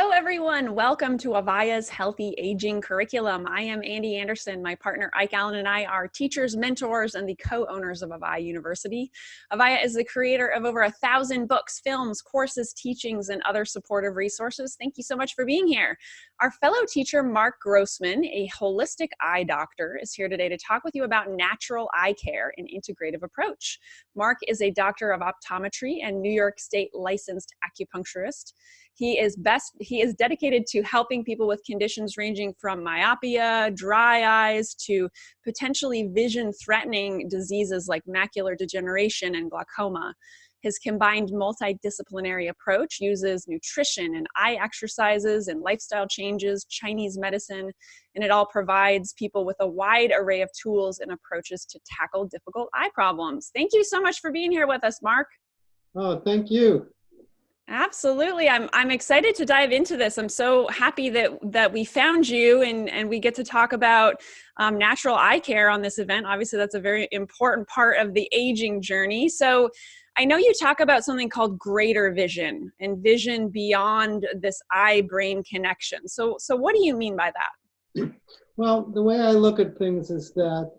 Hello, everyone. Welcome to AVAIYA's Healthy Aging Curriculum. I am Ande Anderson. My partner Ike Allen and I are teachers, mentors, and the co-owners of AVAIYA University. AVAIYA is the creator of over 1,000 books, films, courses, teachings, and other supportive resources. Thank you so much for being here. Our fellow teacher, Marc Grossman, a holistic eye doctor, is here today to talk with you about natural eye care and integrative approach. Marc is a doctor of optometry and New York State licensed acupuncturist. He is dedicated to helping people with conditions ranging from myopia, dry eyes, to potentially vision-threatening diseases like macular degeneration and glaucoma. His combined multidisciplinary approach uses nutrition and eye exercises and lifestyle changes, Chinese medicine, and it all provides people with a wide array of tools and approaches to tackle difficult eye problems. Thank you so much for being here with us, Marc. Oh, thank you. Absolutely. I'm excited to dive into this. I'm so happy that we found you and we get to talk about natural eye care on this event. Obviously, that's a very important part of the aging journey. So I know you talk about something called greater vision and vision beyond this eye-brain connection. So what do you mean by that? Well, the way I look at things is that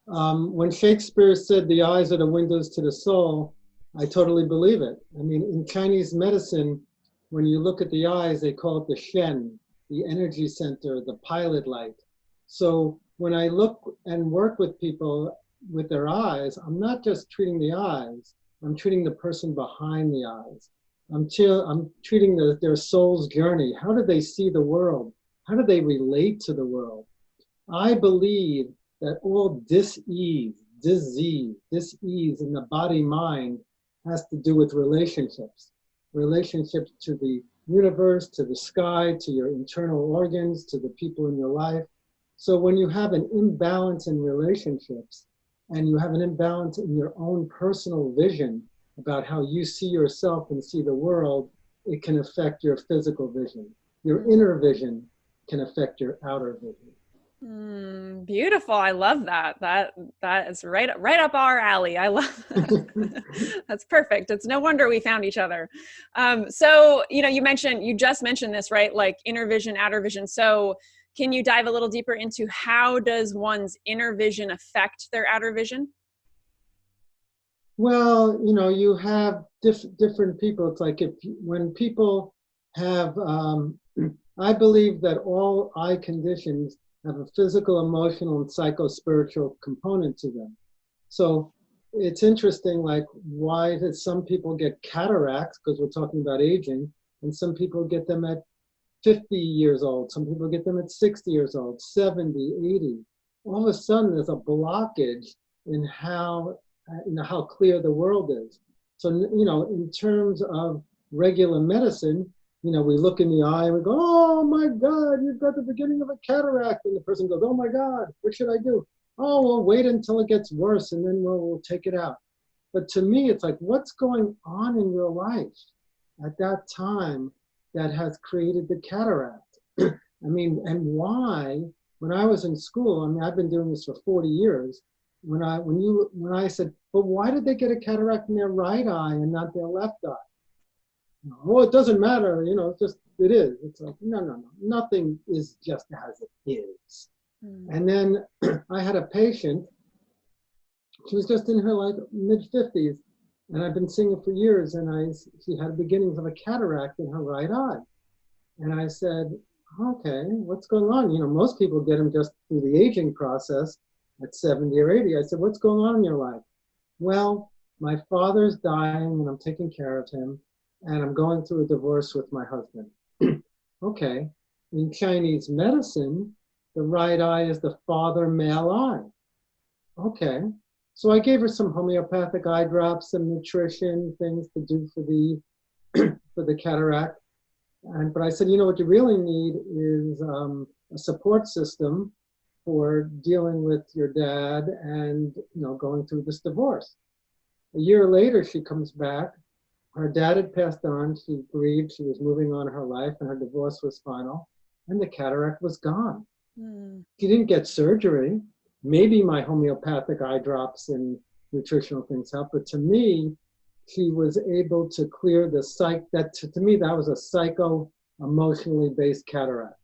when Shakespeare said the eyes are the windows to the soul, I totally believe it. I mean, in Chinese medicine, when you look at the eyes, they call it the Shen, the energy center, the pilot light. So when I look and work with people with their eyes, I'm not just treating the eyes, I'm treating the person behind the eyes. I'm treating their soul's journey. How do they see the world? How do they relate to the world? I believe that all disease in the body-mind has to do with relationships to the universe, to the sky, to your internal organs, to the people in your life. So when you have an imbalance in relationships and you have an imbalance in your own personal vision about how you see yourself and see the world, it can affect your physical vision. Your inner vision can affect your outer vision. Beautiful. I love that. That is right up our alley. I love that. That's perfect. It's no wonder we found each other. So, you just mentioned this, right? Like inner vision, outer vision. So can you dive a little deeper into how does one's inner vision affect their outer vision? Well, you have different people. It's like when people have, I believe that all eye conditions have a physical, emotional, and psycho-spiritual component to them. So it's interesting, like, why did some people get cataracts, because we're talking about aging, and some people get them at 50 years old, some people get them at 60 years old, 70, 80. All of a sudden, there's a blockage in how clear the world is. So, in terms of regular medicine, we look in the eye and we go, oh my God, you've got the beginning of a cataract. And the person goes, oh my God, what should I do? Oh, well, wait until it gets worse and then we'll take it out. But to me, it's like, what's going on in your life at that time that has created the cataract? I mean, and why? When I was in school, I've been doing this for 40 years. When I said, but why did they get a cataract in their right eye and not their left eye? Well, it doesn't matter, it is. It's like, no, nothing is just as it is. And then I had a patient, she was just in her mid-50s, and I've been seeing her for years, and she had beginnings of a cataract in her right eye. And I said, okay, what's going on? Most people get them just through the aging process at 70 or 80. I said, what's going on in your life? Well, my father's dying and I'm taking care of him. And I'm going through a divorce with my husband. Okay, in Chinese medicine, the right eye is the father male eye. Okay, so I gave her some homeopathic eye drops, some nutrition, things to do for the cataract. But I said, what you really need is a support system for dealing with your dad and going through this divorce. A year later, she comes back. Her dad had passed on, she grieved, she was moving on in her life, and her divorce was final, and the cataract was gone. She didn't get surgery. Maybe my homeopathic eye drops and nutritional things helped, but to me, she was able to clear the to me, that was a emotionally based cataract.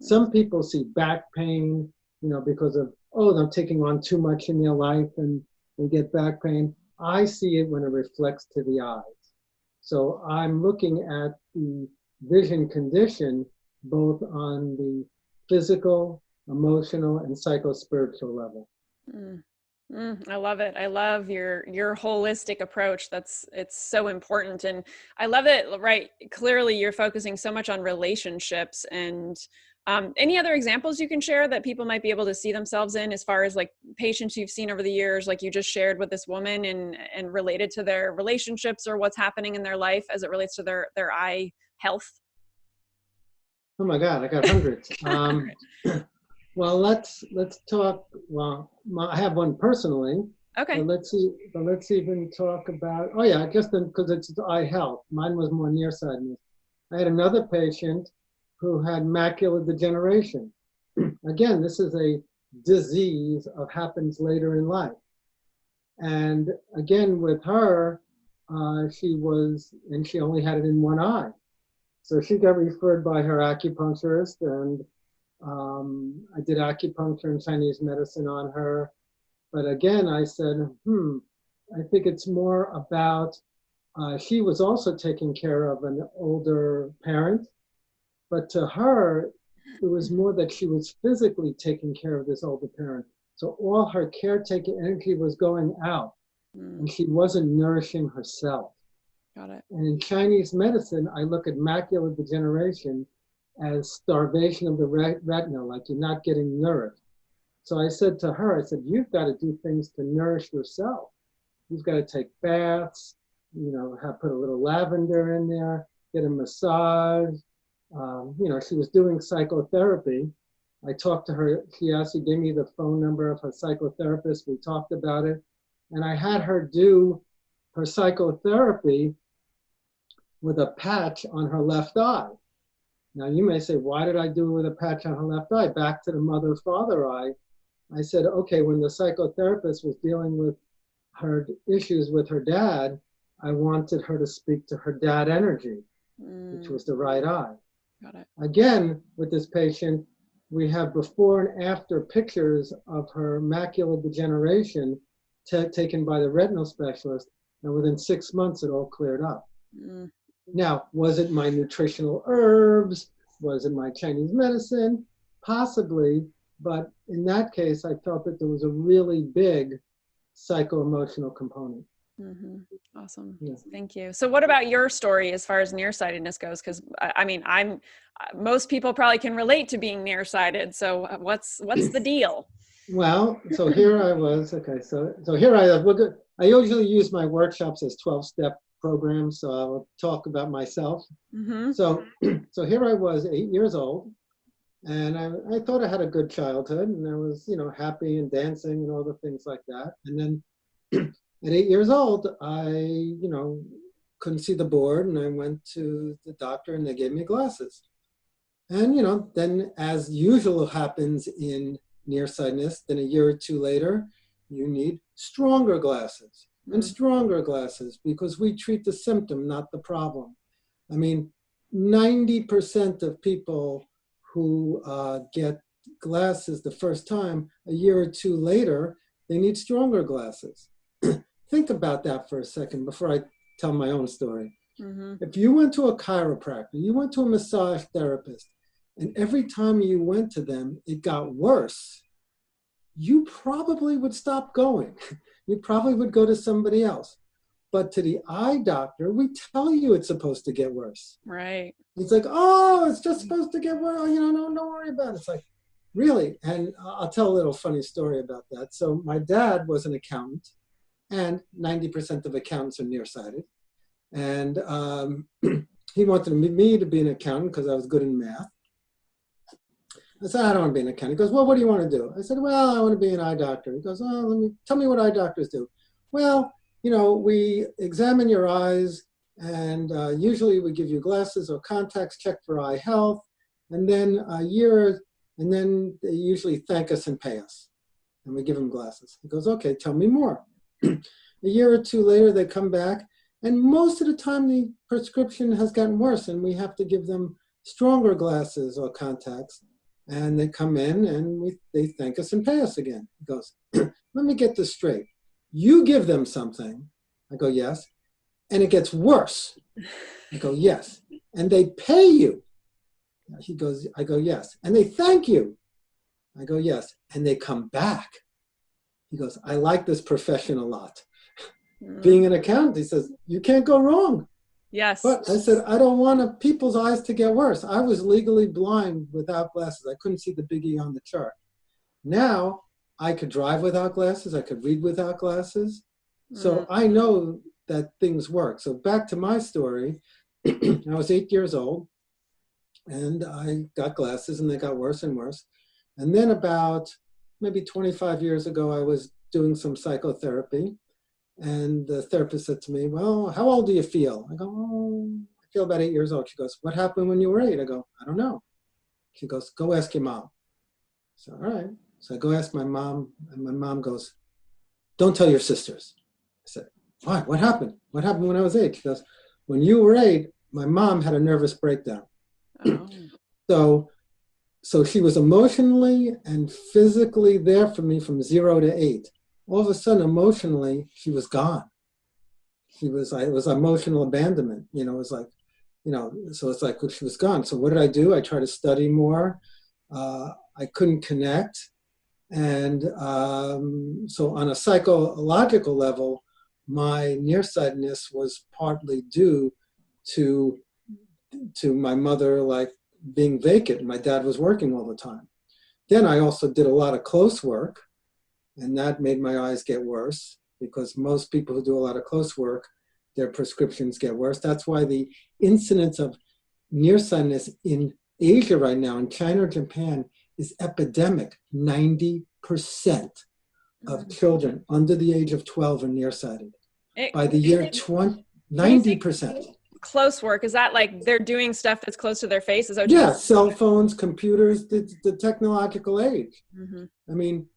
Some people see back pain, because of, oh, they're taking on too much in their life and they get back pain. I see it when it reflects to the eyes. So I'm looking at the vision condition both on the physical, emotional, and psychospiritual level. I love it. I love your holistic approach. It's so important. And I love it, right? Clearly you're focusing so much on relationships, and any other examples you can share that people might be able to see themselves in, as far as like patients you've seen over the years, like you just shared with this woman, and related to their relationships or what's happening in their life as it relates to their eye health? Oh my God, I got hundreds. Well, let's talk. Well, I have one personally. Okay. But let's even talk about. Oh yeah, just because it's eye health. Mine was more nearsightedness. I had another patient who had macular degeneration. Again, this is a disease that happens later in life. And again, with her, she only had it in one eye. So she got referred by her acupuncturist, and I did acupuncture and Chinese medicine on her. But again, I said, I think it's more about, she was also taking care of an older parent, but to her, it was more that she was physically taking care of this older parent. So all her caretaking energy was going out, and she wasn't nourishing herself. Got it. And in Chinese medicine, I look at macular degeneration as starvation of the retina, like you're not getting nourished. So I said to her, I said, you've got to do things to nourish yourself. You've got to take baths, put a little lavender in there, get a massage. She was doing psychotherapy. I talked to her, she gave me the phone number of her psychotherapist. We talked about it. And I had her do her psychotherapy with a patch on her left eye. Now you may say, why did I do it with a patch on her left eye? Back to the mother-father eye. I said, okay, when the psychotherapist was dealing with her issues with her dad, I wanted her to speak to her dad energy, which was the right eye. Got it. Again, with this patient, we have before and after pictures of her macular degeneration taken by the retinal specialist, and within 6 months, it all cleared up. Now, was it my nutritional herbs? Was it my Chinese medicine? Possibly, but in that case, I felt that there was a really big psycho-emotional component. Awesome. Yeah. Thank you. So what about your story as far as nearsightedness goes? Because most people probably can relate to being nearsighted. So what's the deal? Well, so here I was. Okay, so here I was. I usually use my workshops as 12-step programs, so I'll talk about myself. So here I was, 8 years old, and I thought I had a good childhood, and I was, happy and dancing and all the things like that. And then at 8 years old, I, couldn't see the board, and I went to the doctor, and they gave me glasses. And, then as usual happens in nearsightedness, then a year or two later, you need stronger glasses and stronger glasses, because we treat the symptom, not the problem. 90% of people who get glasses the first time, a year or two later, they need stronger glasses. Think about that for a second before I tell my own story. If you went to a chiropractor, you went to a massage therapist, and every time you went to them, it got worse, you probably would stop going. You probably would go to somebody else. But to the eye doctor, we tell you it's supposed to get worse. Right. It's like, oh, it's just supposed to get worse. Don't worry about it. It's like, really? And I'll tell a little funny story about that. So my dad was an accountant, and 90% of accountants are nearsighted. And he wanted me to be an accountant because I was good in math. I said, I don't want to be an accountant. He goes, well, what do you want to do? I said, well, I want to be an eye doctor. He goes, oh, tell me what eye doctors do. Well, we examine your eyes, and usually we give you glasses or contacts, check for eye health, and then and then they usually thank us and pay us, and we give them glasses. He goes, okay, tell me more. A year or two later, they come back, and most of the time the prescription has gotten worse, and we have to give them stronger glasses or contacts, and they come in and they thank us and pay us again. He goes, let me get this straight. You give them something. I go, yes. And it gets worse. I go, yes. And they pay you. He goes, I go, yes. And they thank you. I go, yes. And they come back. He goes, I like this profession a lot. Being an accountant, he says, you can't go wrong. Yes. But I said, I don't want people's eyes to get worse. I was legally blind without glasses. I couldn't see the big E on the chart. Now I could drive without glasses. I could read without glasses. So I know that things work. So back to my story, I was 8 years old and I got glasses and they got worse and worse. And then about maybe 25 years ago, I was doing some psychotherapy. And the therapist said to me, well, how old do you feel? I go, oh, I feel about 8 years old. She goes, what happened when you were 8? I go, I don't know. She goes, go ask your mom. So, all right. So I go ask my mom, and my mom goes, don't tell your sisters. I said, why? What happened? What happened when I was 8? She goes, when you were 8, my mom had a nervous breakdown. Oh. So she was emotionally and physically there for me from 0 to 8. All of a sudden, emotionally, she was gone. It was emotional abandonment. It was like, so it's like she was gone. So what did I do? I tried to study more. I couldn't connect. And so on a psychological level, my nearsightedness was partly due to my mother, like, being vacant. My dad was working all the time. Then I also did a lot of close work, and that made my eyes get worse, because most people who do a lot of close work, their prescriptions get worse. That's why the incidence of nearsightedness in Asia right now, in China or Japan, is epidemic. 90% of children under the age of 12 are nearsighted. By the year 90%. Close work, is that like they're doing stuff that's close to their faces? Yeah, cell phones, computers, the technological age. I mean,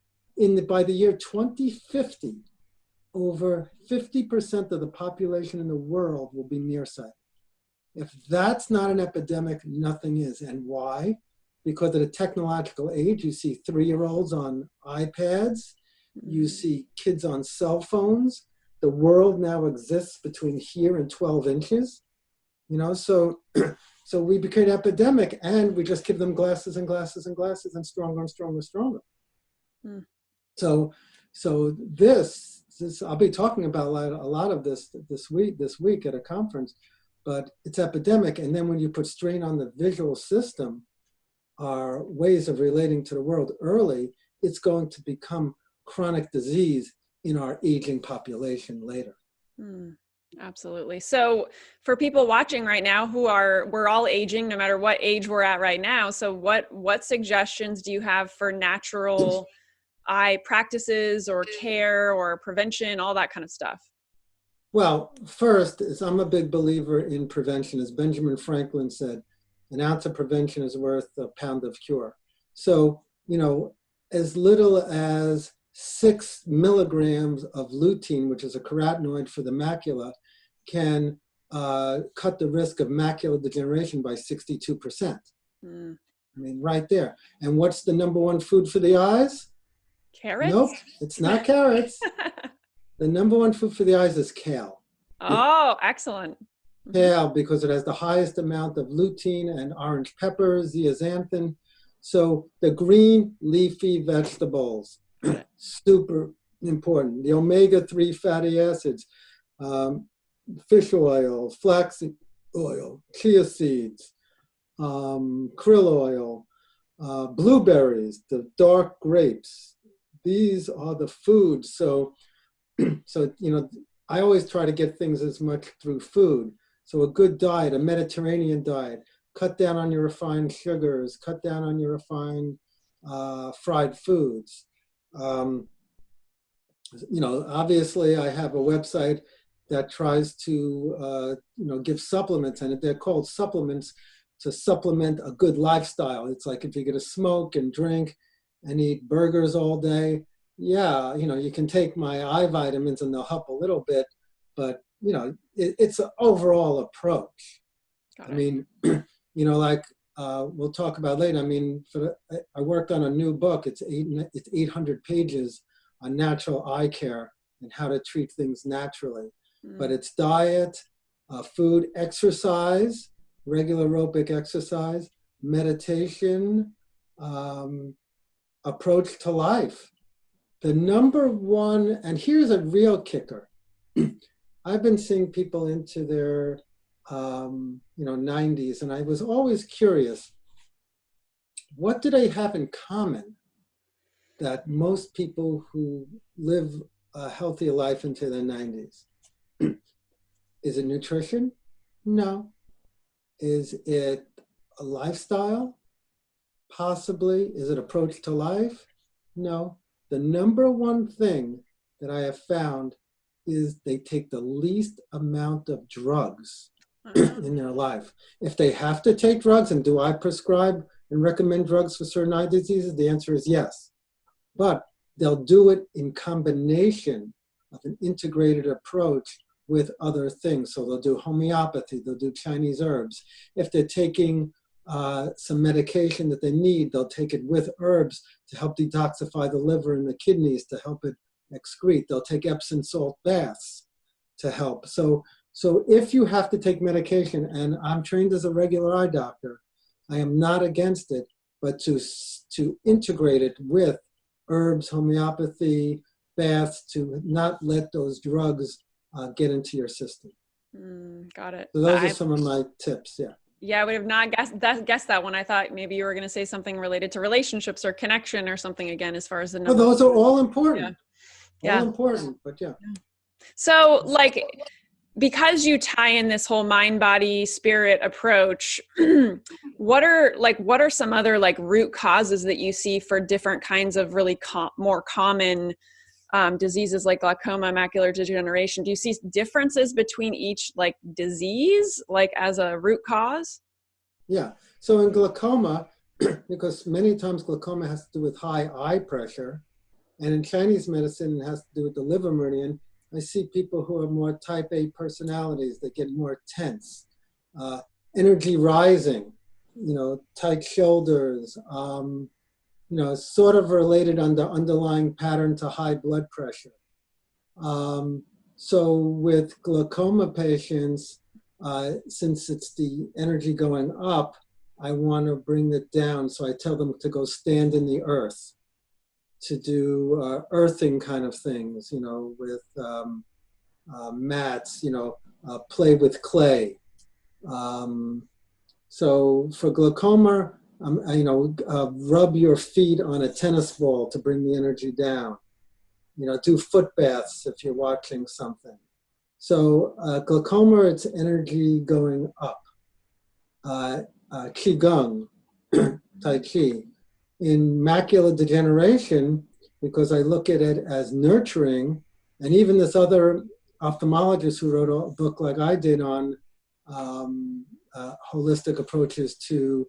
by the year 2050, over 50% of the population in the world will be nearsighted. If that's not an epidemic, nothing is. And why? Because of the technological age. You see 3-year-olds on iPads. You see kids on cell phones. The world now exists between here and 12 inches. So we became epidemic, and we just give them glasses and glasses and glasses, and stronger and stronger and stronger. So this I'll be talking about a lot of this week at a conference, but it's epidemic. And then when you put strain on the visual system, our ways of relating to the world early, it's going to become chronic disease in our aging population later. Absolutely. So for people watching right now we're all aging, no matter what age we're at right now. So what suggestions do you have for natural eye practices or care or prevention, all that kind of stuff? Well, first is I'm a big believer in prevention. As Benjamin Franklin said, an ounce of prevention is worth a pound of cure. So, as little as 6 milligrams of lutein, which is a carotenoid for the macula, can cut the risk of macular degeneration by 62%. I mean, right there. And what's the number one food for the eyes? Carrots? Nope, it's not carrots. The number one food for the eyes is kale. Oh, excellent. Kale, because it has the highest amount of lutein and orange pepper, zeaxanthin. So the green leafy vegetables, super important. The omega-3 fatty acids, fish oil, flaxseed oil, chia seeds, krill oil, blueberries, the dark grapes. These are the foods. So I always try to get things as much through food. So a good diet, a Mediterranean diet, cut down on your refined sugars, cut down on your refined fried foods. Obviously I have a website that tries to, give supplements, and they're called supplements to supplement a good lifestyle. It's like if you're going to smoke and drink and eat burgers all day, yeah, you can take my eye vitamins and they'll help a little bit, but, it's an overall approach. I mean, like we'll talk about later. I mean, I worked on a new book. It's 800 pages on natural eye care and how to treat things naturally. But it's diet, food, exercise, regular aerobic exercise, meditation, approach to life. The number one, and here's a real kicker. I've been seeing people into their 90s, and I was always curious, what do they have in common that most people who live a healthy life into their 90s? Is it nutrition? No. Is it a lifestyle? Possibly. Is it approach to life? No. The number one thing that I have found is they take the least amount of drugs in their life. If they have to take drugs, and do I prescribe and recommend drugs for certain eye diseases? The answer is yes. But they'll do it in combination of an integrated approach with other things. So they'll do homeopathy, they'll do Chinese herbs. If they're taking some medication that they need, they'll take it with herbs to help detoxify the liver and the kidneys, to help it excrete. They'll take Epsom salt baths to help. So if you have to take medication, and I'm trained as a regular eye doctor, I am not against it, but to integrate it with herbs, homeopathy, baths, to not let those drugs get into your system. Got it. So those are some of my tips, yeah. Yeah, I would have not guessed that one. I thought maybe you were going to say something related to relationships or connection or something, again, as far as the number. Well, those are all important. Yeah. All important, but yeah. So like, because you tie in this whole mind, body, spirit approach, what are some other like root causes that you see for different kinds of really more common diseases like glaucoma, macular degeneration? Do you see differences between each like disease, like as a root cause? Yeah. So in glaucoma, because many times glaucoma has to do with high eye pressure, and in Chinese medicine it has to do with the liver meridian, I see people who are more type A personalities that get more tense, energy rising, tight shoulders, sort of related on the underlying pattern to high blood pressure. So with glaucoma patients, since it's the energy going up, I want to bring it down. So I tell them to go stand in the earth, to do earthing kind of things, with mats, play with clay. So for glaucoma, rub your feet on a tennis ball to bring the energy down. Do foot baths if you're watching something. So glaucoma, it's energy going up. Qigong, Tai Chi. In macular degeneration, because I look at it as nurturing, and even this other ophthalmologist who wrote a book like I did on holistic approaches to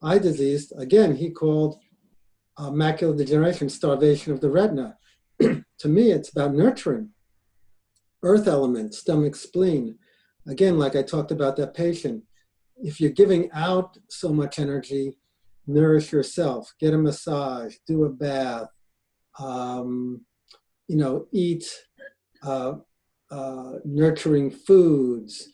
eye disease, again, he called macular degeneration starvation of the retina. To me, it's about nurturing. Earth element, stomach, spleen. Again, like I talked about that patient, if you're giving out so much energy, nourish yourself, get a massage, do a bath, eat nurturing foods,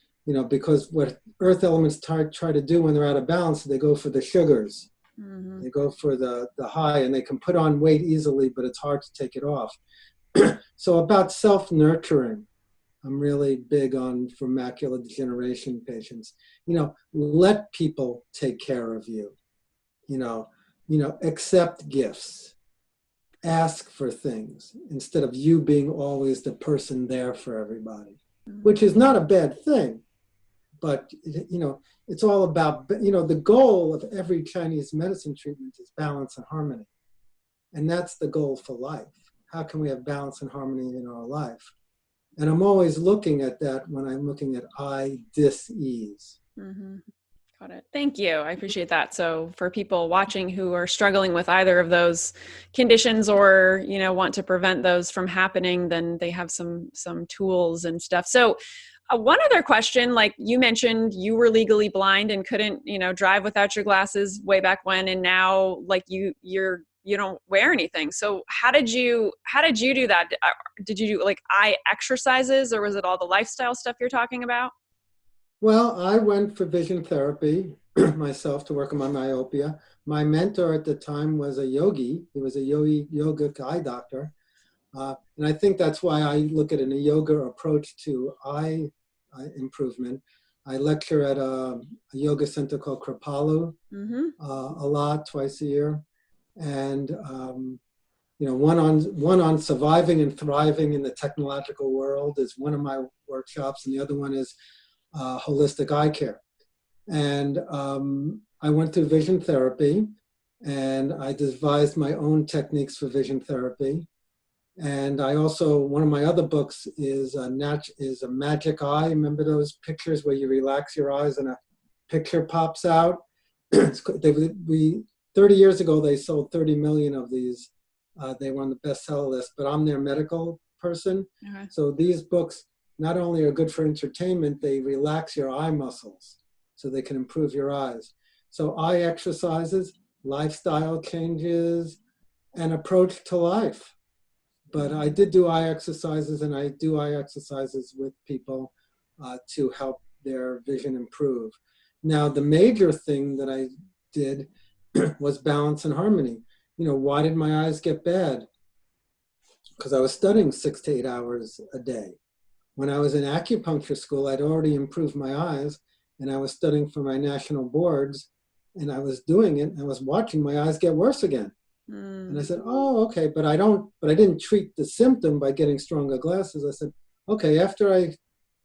because what earth elements try to do when they're out of balance, they go for the sugars. Mm-hmm. They go for the high, and they can put on weight easily, but it's hard to take it off. So about self-nurturing, I'm really big on for macular degeneration patients. Let people take care of you. Accept gifts, ask for things instead of you being always the person there for everybody, which is not a bad thing. But, it's all about, the goal of every Chinese medicine treatment is balance and harmony. And that's the goal for life. How can we have balance and harmony in our life? And I'm always looking at that when I'm looking at eye dis-ease. Mm-hmm. Got it. Thank you. I appreciate that. So for people watching who are struggling with either of those conditions or, want to prevent those from happening, then they have some tools and stuff. So One other question, like you mentioned, you were legally blind and couldn't, drive without your glasses way back when, and now like you don't wear anything. So how did you do that? Did you do like eye exercises, or was it all the lifestyle stuff you're talking about? Well, I went for vision therapy myself to work on my myopia. My mentor at the time was a yogi. He was a yogic eye doctor. And I think that's why I look at a yoga approach to eye improvement. I lecture at a yoga center called Kripalu a lot, twice a year. And one on surviving and thriving in the technological world is one of my workshops, and the other one is holistic eye care. And I went through vision therapy, and I devised my own techniques for vision therapy. And I also, one of my other books is a magic eye. Remember those pictures where you relax your eyes and a picture pops out? 30 years ago, they sold 30 million of these. They were on the bestseller list, but I'm their medical person. Okay. So these books not only are good for entertainment, they relax your eye muscles so they can improve your eyes. So eye exercises, lifestyle changes, and approach to life. But I did do eye exercises, and I do eye exercises with people to help their vision improve. Now, the major thing that I did was balance and harmony. Why did my eyes get bad? Because I was studying 6 to 8 hours a day. When I was in acupuncture school, I'd already improved my eyes, and I was studying for my national boards, and I was doing it, and I was watching my eyes get worse again. And I said, oh, okay, but I didn't treat the symptom by getting stronger glasses. I said, okay, after I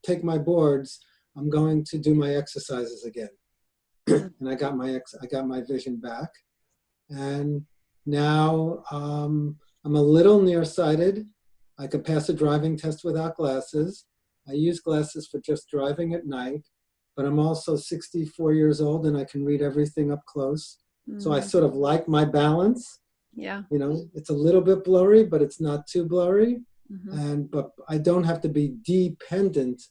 take my boards, I'm going to do my exercises again. And I got my vision back. And now I'm a little nearsighted. I could pass a driving test without glasses. I use glasses for just driving at night, but I'm also 64 years old and I can read everything up close. So I sort of like my balance. Yeah. It's a little bit blurry, but it's not too blurry. But I don't have to be dependent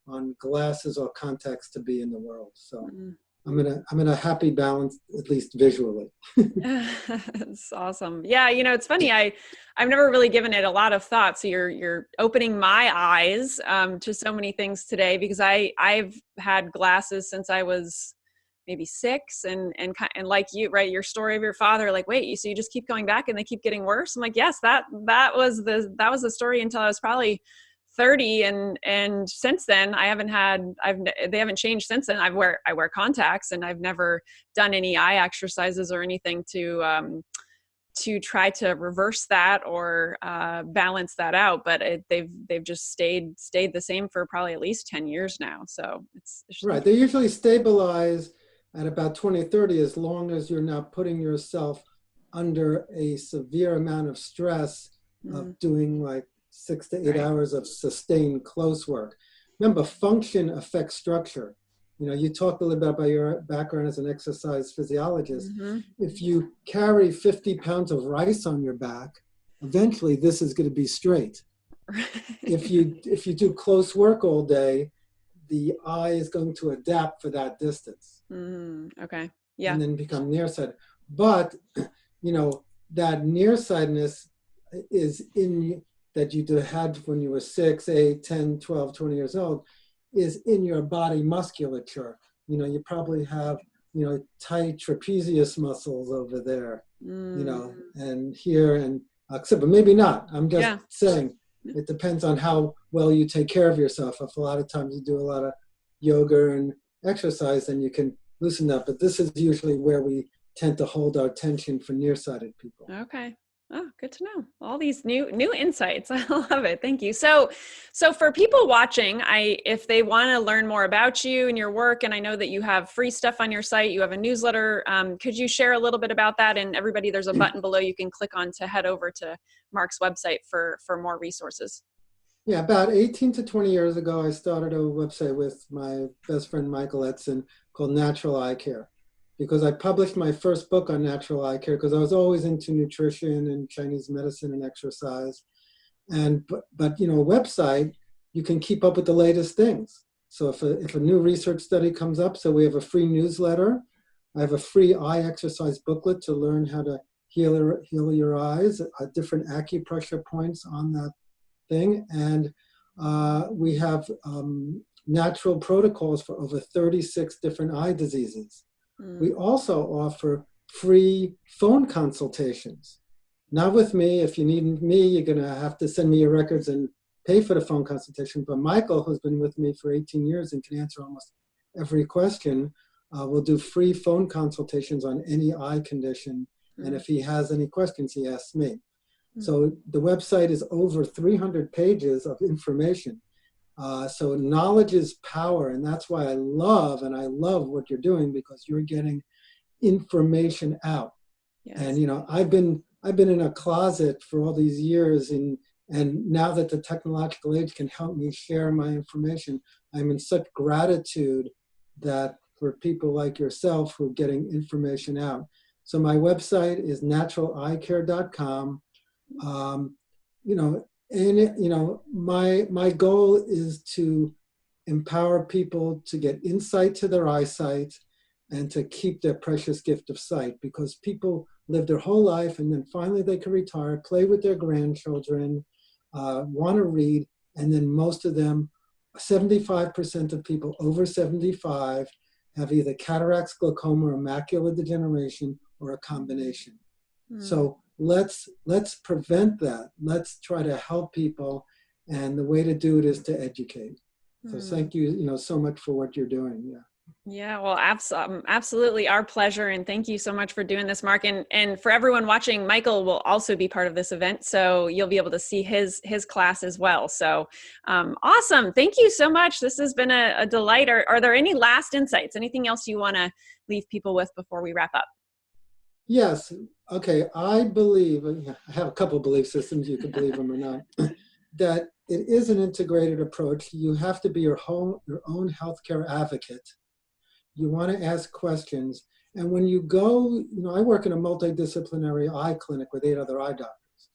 on glasses or contacts to be in the world. So I'm in a happy balance, at least visually. That's awesome. Yeah, it's funny. I've never really given it a lot of thought. So you're opening my eyes to so many things today, because I've had glasses since I was maybe 6, and like you, right? Your story of your father, like, wait, so you just keep going back and they keep getting worse. I'm like, yes, that was the story until I was probably 30, and since then they haven't changed since then. I wear contacts, and I've never done any eye exercises or anything to try to reverse that or balance that out. But they've just stayed the same for probably at least 10 years now. So it's right. They usually stabilize at about 20, 30, as long as you're not putting yourself under a severe amount of stress of doing like 6 to 8 hours of sustained close work. Remember, function affects structure. You talked a little bit about your background as an exercise physiologist. If you carry 50 pounds of rice on your back, eventually this is going to be straight. If you do close work all day, the eye is going to adapt for that distance. Okay. Yeah. And then become nearsighted. But, that nearsightedness is that you had when you were 6, 8, 10, 12, 20 years old, is in your body musculature. You probably have, tight trapezius muscles over there, and here, and except, but maybe not. I'm just saying, it depends on how well you take care of yourself. If a lot of times you do a lot of yoga and exercise, then you can loosen up. But this is usually where we tend to hold our attention for nearsighted people. Okay. Oh, good to know. All these new insights. I love it. Thank you. So for people watching, if they want to learn more about you and your work, and I know that you have free stuff on your site, you have a newsletter. Could you share a little bit about that? And everybody, there's a button below you can click on to head over to Marc's website for more resources. Yeah, about 18 to 20 years ago, I started a website with my best friend, Michael Edson, called Natural Eye Care. Because I published my first book on natural eye care, because I was always into nutrition and Chinese medicine and exercise. But a website you can keep up with the latest things. So if a new research study comes up, so we have a free newsletter. I have a free eye exercise booklet to learn how to heal your eyes, different acupressure points on that thing. And we have natural protocols for over 36 different eye diseases. We also offer free phone consultations. Not with me. If you need me, you're going to have to send me your records and pay for the phone consultation. But Michael, who's been with me for 18 years and can answer almost every question, will do free phone consultations on any eye condition. And if he has any questions, he asks me. So the website is over 300 pages of information. So knowledge is power, and that's why I love what you're doing, because you're getting information out. Yes. And you know, I've been in a closet for all these years, and now that the technological age can help me share my information, I'm in such gratitude that for people like yourself who are getting information out. So my website is naturaleyecare.com. My goal is to empower people to get insight to their eyesight and to keep their precious gift of sight, because people live their whole life and then finally they can retire, play with their grandchildren, want to read, and then most of them, 75% of people over 75 have either cataracts, glaucoma, or macular degeneration, or a combination. So let's prevent that. Let's try to help people, and the way to do it is to educate. So thank you, so much for what you're doing. Yeah, well, absolutely our pleasure. And thank you so much for doing this, Mark. And for everyone watching, Michael will also be part of this event. So you'll be able to see his class as well. So awesome. Thank you so much. This has been a delight. Are there any last insights? Anything else you want to leave people with before we wrap up? Yes. Okay. I believe, I have a couple of belief systems, you can believe them or not, that it is an integrated approach. You have to be your own healthcare advocate. You want to ask questions. And when you go, I work in a multidisciplinary eye clinic with 8 other eye doctors.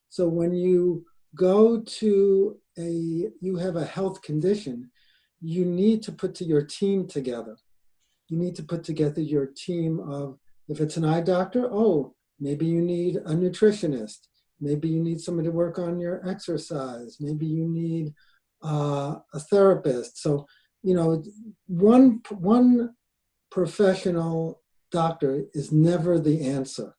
So when you go to you have a health condition, you need to put your team together. You need to put together your team of, if it's an eye doctor, maybe you need a nutritionist. Maybe you need somebody to work on your exercise. Maybe you need a therapist. So, one professional doctor is never the answer.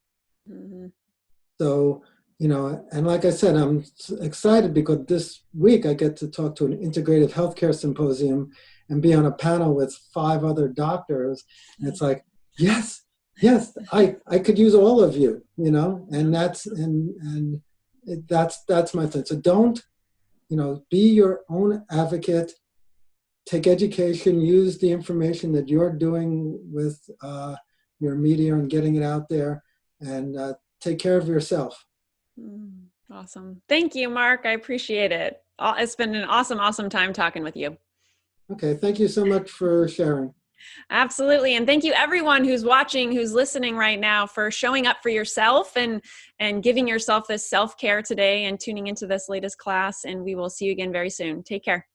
So, and like I said, I'm excited because this week I get to talk to an integrative healthcare symposium and be on a panel with 5 other doctors. And it's like, yes, I could use all of you, and that's my thing. So don't, be your own advocate, take education, use the information that you're doing with your media and getting it out there, and take care of yourself. Awesome. Thank you, Mark. I appreciate it. It's been an awesome time talking with you. Okay. Thank you so much for sharing. Absolutely. And thank you everyone who's watching, who's listening right now, for showing up for yourself and giving yourself this self-care today and tuning into this latest class. And we will see you again very soon. Take care.